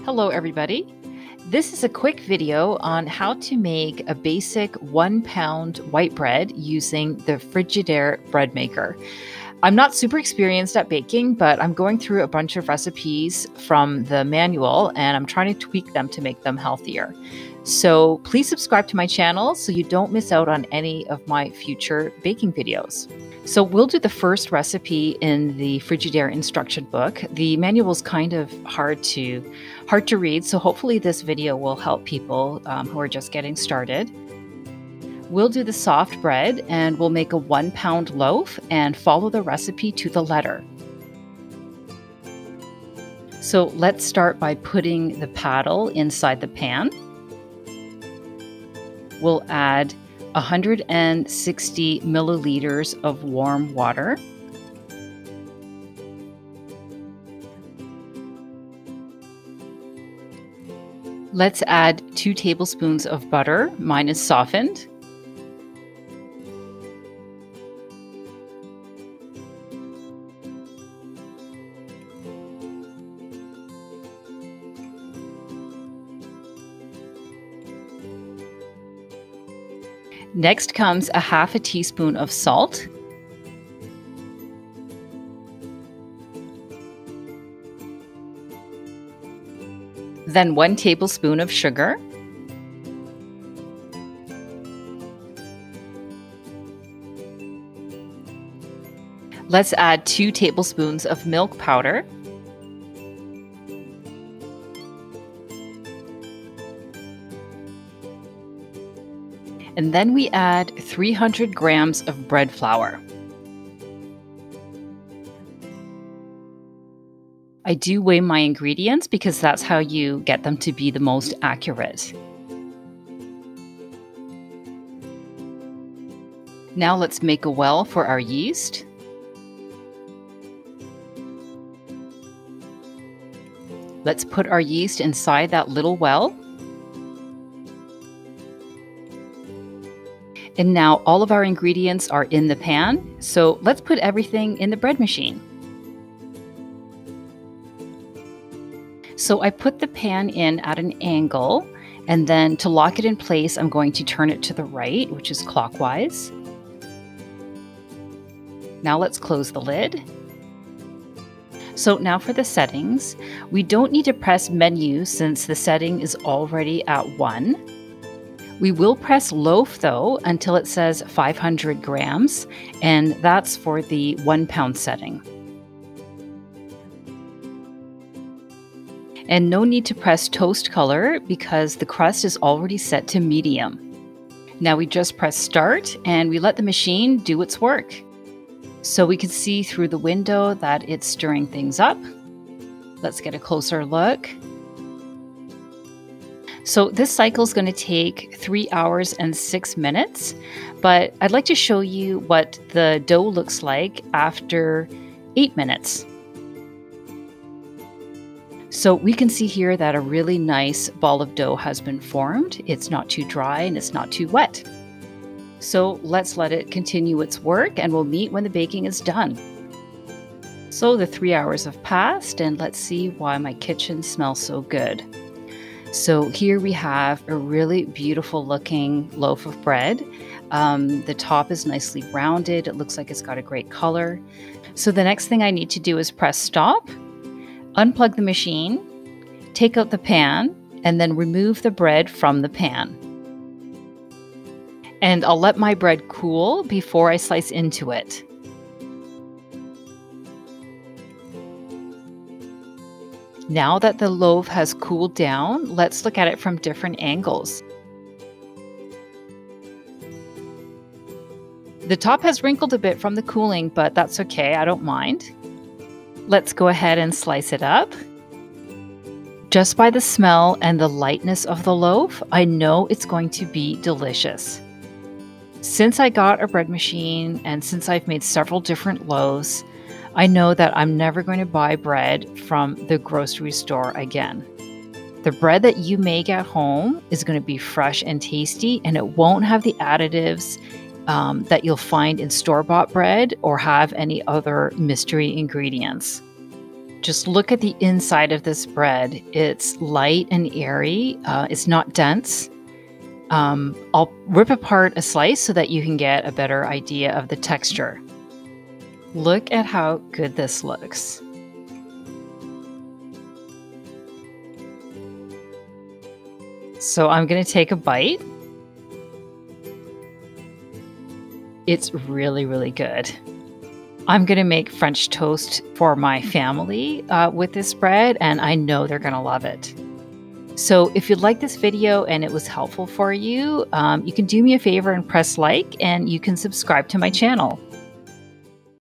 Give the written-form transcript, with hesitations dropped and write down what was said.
Hello everybody. This is a quick video on how to make a basic 1 pound white bread using the Frigidaire bread maker. I'm not super experienced at baking, but I'm going through a bunch of recipes from the manual and I'm trying to tweak them to make them healthier. So please subscribe to my channel so you don't miss out on any of my future baking videos. So we'll do the first recipe in the Frigidaire instruction book. The manual is kind of hard to read, so hopefully this video will help people who are just getting started. We'll do the soft bread and we'll make a 1 pound loaf and follow the recipe to the letter. So let's start by putting the paddle inside the pan. We'll add 160 milliliters of warm water. Let's add 2 tablespoons of butter. Mine is softened. Next comes a half a teaspoon of salt. Then 1 tablespoon of sugar. Let's add 2 tablespoons of milk powder. And then we add 300 grams of bread flour. I do weigh my ingredients because that's how you get them to be the most accurate. Now let's make a well for our yeast. Let's put our yeast inside that little well. And now all of our ingredients are in the pan, so let's put everything in the bread machine. So I put the pan in at an angle, and then to lock it in place, I'm going to turn it to the right, which is clockwise. Now let's close the lid. So now for the settings, we don't need to press menu since the setting is already at 1. We will press loaf though until it says 500 grams, and that's for the 1 pound setting. And no need to press toast color because the crust is already set to medium. Now we just press start and we let the machine do its work. So we can see through the window that it's stirring things up. Let's get a closer look. So this cycle is going to take 3 hours and 6 minutes, but I'd like to show you what the dough looks like after 8 minutes. So we can see here that a really nice ball of dough has been formed. It's not too dry and it's not too wet. So let's let it continue its work and we'll meet when the baking is done. So the 3 hours have passed and let's see why my kitchen smells so good. So here we have a really beautiful looking loaf of bread. The top is nicely rounded. It looks like it's got a great color. So the next thing I need to do is press stop, unplug the machine, take out the pan, and then remove the bread from the pan. And I'll let my bread cool before I slice into it. Now that the loaf has cooled down, let's look at it from different angles. The top has wrinkled a bit from the cooling, but that's okay, I don't mind. Let's go ahead and slice it up. Just by the smell and the lightness of the loaf, I know it's going to be delicious. Since I got a bread machine and since I've made several different loaves, I know that I'm never going to buy bread from the grocery store again. The bread that you make at home is going to be fresh and tasty, and it won't have the additives that you'll find in store-bought bread or have any other mystery ingredients. Just look at the inside of this bread. It's light and airy. It's not dense. I'll rip apart a slice so that you can get a better idea of the texture. Look at how good this looks. So I'm going to take a bite. It's really, really good. I'm going to make French toast for my family with this bread, and I know they're going to love it. So if you like this video and it was helpful for you, you can do me a favor and press like, and you can subscribe to my channel.